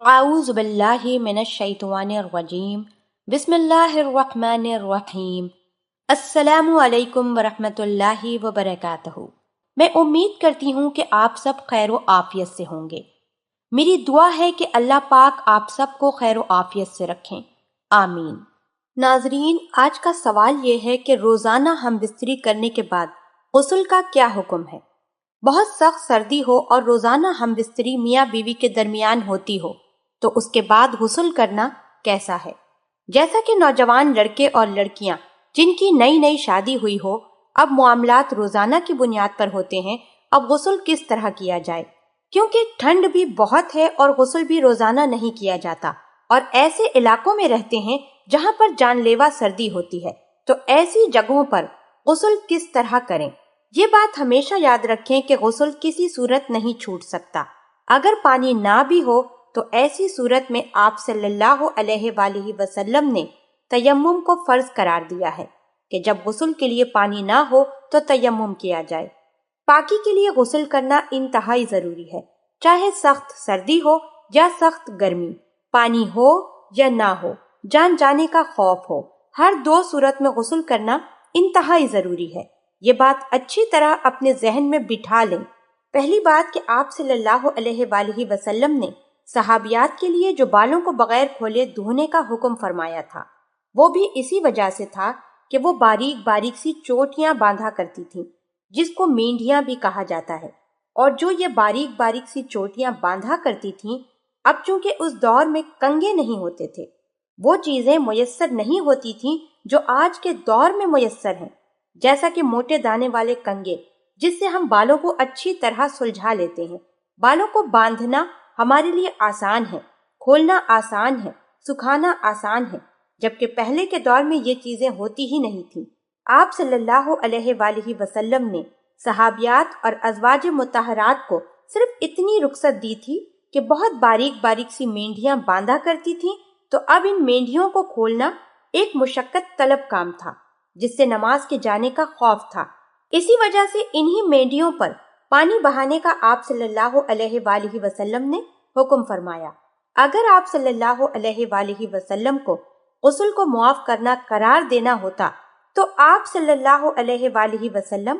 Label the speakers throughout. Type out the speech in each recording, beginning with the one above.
Speaker 1: अऊज़ु बिल्लाहि मिनश शैतानिर रजीम। बिस्मिल्लाहिर्रहमानिर्रहीम। अस्सलामु अलैकुम वरहमतुल्लाहि वबरकातुहू। मैं उम्मीद करती हूँ कि आप सब खैर व आफियत से होंगे। मेरी दुआ है कि अल्लाह पाक आप सबको खैर व आफियत से रखें, आमीन। नाजरीन, आज का सवाल ये है कि रोज़ाना हम बिस्तरी करने के बाद गुस्ल का क्या हुक्म है। बहुत सख्त सर्दी हो और रोज़ाना हम बिस्तरी मियाँ बीवी के दरमियान होती हो तो उसके बाद गुस्ल करना कैसा है। जैसा कि नौजवान लड़के और लड़कियां जिनकी नई नई शादी हुई हो, अब मामलात रोज़ाना की बुनियाद पर होते हैं, अब गुस्ल किस तरह किया जाए, क्योंकि ठंड भी बहुत है और गुस्ल भी रोज़ाना नहीं किया जाता और ऐसे इलाकों में रहते हैं जहां पर जानलेवा सर्दी होती है। तो ऐसी जगहों पर गुस्ल किस तरह करें, ये बात हमेशा याद रखें कि गुस्ल किसी सूरत नहीं छूट सकता। अगर पानी ना भी हो तो ऐसी सूरत में आप सल्लल्लाहु अलैहि वसल्लम ने तयम्मुम को फर्ज करार दिया है कि जब गुस्ल के लिए पानी ना हो तो तयम्मुम किया जाए। पाकी के लिए गुस्ल करना इंतहाई जरूरी है, चाहे सख्त सर्दी हो या सख्त गर्मी, पानी हो या ना हो, जान जाने का खौफ हो, हर दो सूरत में गुस्ल करना इंतहाई जरूरी है। ये बात अच्छी तरह अपने जहन में बिठा लें। पहली बात कि आप सल्लल्लाहु अलैहि वसल्लम ने सहाबियात के लिए जो बालों को बगैर खोले धोने का हुक्म फरमाया था, वो भी इसी वजह से था कि वो बारीक बारीक सी चोटियां बांधा करती थीं, जिसको मेंढियां भी कहा जाता है। और जो ये बारीक बारीक सी चोटियां बांधा करती थीं, अब चूंकि उस दौर में कंगे नहीं होते थे, वो चीजें मुयस्सर नहीं होती थीं जो आज के दौर में मुयस्सर हैं, जैसा कि मोटे दाने वाले कंगे जिससे हम बालों को अच्छी तरह सुलझा लेते हैं। बालों को बांधना हमारे लिए आसान है, खोलना आसान है, सुखाना आसान है, जबकि पहले के दौर में ये चीजें होती ही नहीं थी। आप सल्लल्लाहु अलैहि वसल्लम ने सहाबियात और अज़वाज मुतहरात को सिर्फ इतनी रुख्सत दी थी कि बहुत बारीक बारीक सी मेंढियां बांधा करती थीं, तो अब इन मेंढियों को खोलना एक मुशक्कत तलब काम था, जिससे नमाज के जाने का खौफ था। इसी वजह से इन्हीं मेंढियों पर पानी बहाने का आप सल्लल्लाहु अलैहि वसल्लम ने हुक्म फरमाया। अगर आप सल्लल्लाहु अलैहि वसल्लम को गुस्ल को मुआफ करना करार देना होता तो आप सल्लल्लाहु अलैहि वसल्लम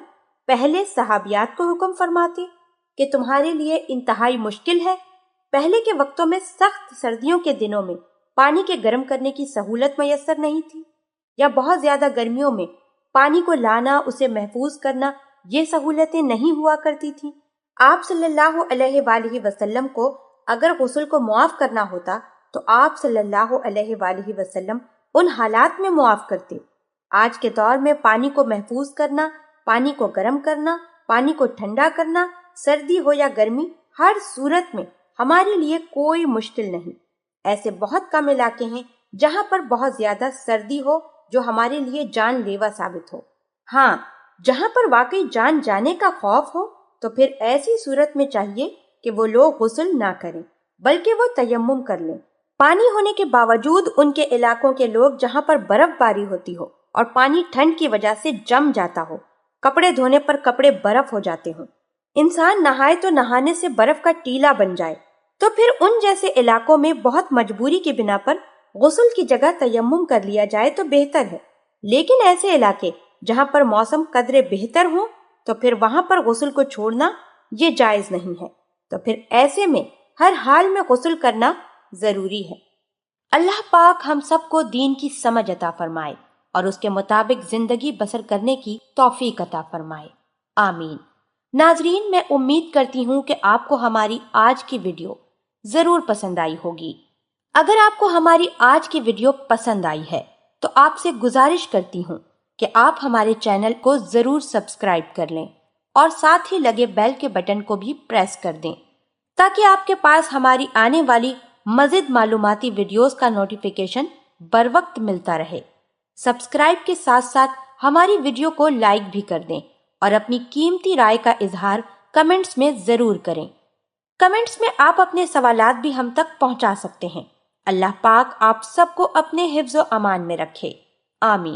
Speaker 1: पहले सहाबियात को हुक्म फरमाते कि तुम्हारे लिए इंतहाई मुश्किल है। पहले के वक्तों में सख्त सर्दियों के दिनों में पानी के गर्म करने की सहूलत मैसर नहीं थी, या बहुत ज्यादा गर्मियों में पानी को लाना, उसे महफूज करना, ये सहूलतें नहीं हुआ करती थीं। आप सल्लल्लाहु अलैहि वसल्लम को अगर गुस्ल को मुआफ करना होता तो आप सल्लल्लाहु अलैहि वसल्लम उन हालात में मुआफ करते। आज के दौर में पानी को महफूज करना, पानी को गर्म करना, पानी को ठंडा करना, सर्दी हो या गर्मी, हर सूरत में हमारे लिए कोई मुश्किल नहीं। ऐसे बहुत कम इलाके हैं जहाँ पर बहुत ज्यादा सर्दी हो जो हमारे लिए जानलेवा साबित हो। हाँ, जहाँ पर वाकई जान जाने का खौफ हो तो फिर ऐसी सूरत में चाहिए कि वो लोग गुस्ल ना करें बल्कि वो तयम्मुम कर लें। पानी होने के बावजूद उनके इलाकों के लोग जहाँ पर बर्फबारी होती हो और पानी ठंड की वजह से जम जाता हो, कपड़े धोने पर कपड़े बर्फ हो जाते हो, इंसान नहाए तो नहाने से बर्फ का टीला बन जाए, तो फिर उन जैसे इलाकों में बहुत मजबूरी की बिना पर गुस्ल की जगह तयम्मुम कर लिया जाए तो बेहतर है। लेकिन ऐसे इलाके जहाँ पर मौसम कदरे बेहतर हो तो फिर वहां पर गुस्ल को छोड़ना ये जायज नहीं है। तो फिर ऐसे में हर हाल में गुस्ल करना जरूरी है। अल्लाह पाक हम सबको दीन की समझ अता फरमाए और उसके मुताबिक जिंदगी बसर करने की तौफीक अता फरमाए, आमीन। नाजरीन, मैं उम्मीद करती हूँ कि आपको हमारी आज की वीडियो जरूर पसंद आई होगी। अगर आपको हमारी आज की वीडियो पसंद आई है तो आपसे गुजारिश करती हूँ कि आप हमारे चैनल को जरूर सब्सक्राइब कर लें और साथ ही लगे बेल के बटन को भी प्रेस कर दें, ताकि आपके पास हमारी आने वाली मज़ीद मालूमाती वीडियोस का नोटिफिकेशन बर वक्त मिलता रहे। सब्सक्राइब के साथ साथ हमारी वीडियो को लाइक भी कर दें और अपनी कीमती राय का इजहार कमेंट्स में जरूर करें। कमेंट्स में आप अपने सवालात भी हम तक पहुंचा सकते हैं। अल्लाह पाक आप सबको अपने हिफ्ज़ व अमान में रखे, आमीन।